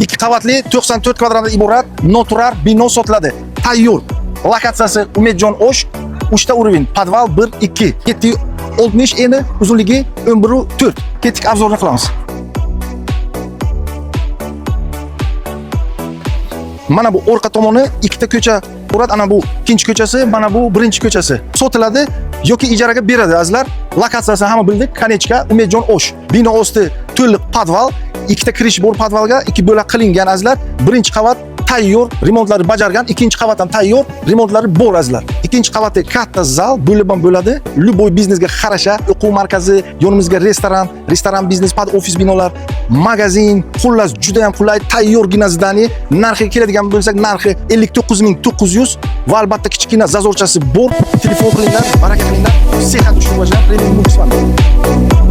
2 qavatli 94 kvadratdan iborat noturar bino sotiladi. Tayyor. Lokatsiyasi Umedjon Osh, 3 ta уровень, podval 1-2. 760 eni, uzunligi 11.4. Ketdik obzorni qilamiz. Mana bu orqa tomoni ikkita ko'cha bo'ladi. Ana bu ikkinchi ko'chasi, mana bu birinchi ko'chasi. Sotiladi yoki ijaraga beradi azizlar. Lokatsiyasini hamma bildik. Konechka Umedjon Osh. Bino osti to'liq podval, ikkita kirish bor podvalga, 2 bo'lak qilingan azizlar. Birinchi qavat tayyor, remontlari bajargan, ikkinchi qavat ham tayyor, remontlari bor azizlar. Ikkinchi qavatda katta zal bo'lib bo'ladi. Luboy biznesga qarasha, o'quv markazi, yonimizga restoran biznes, pad ofis binolar, magazin, xullas juda ham qulay, tayyorgina zdaniya. Narxiga keladigan bo'lsak, narxi 59900 va albatta kichkina zazorchasi bor. Telefon qilinglar, baraka qilinglar. Sehat uchun rivojlanib, premium mulk sifatida.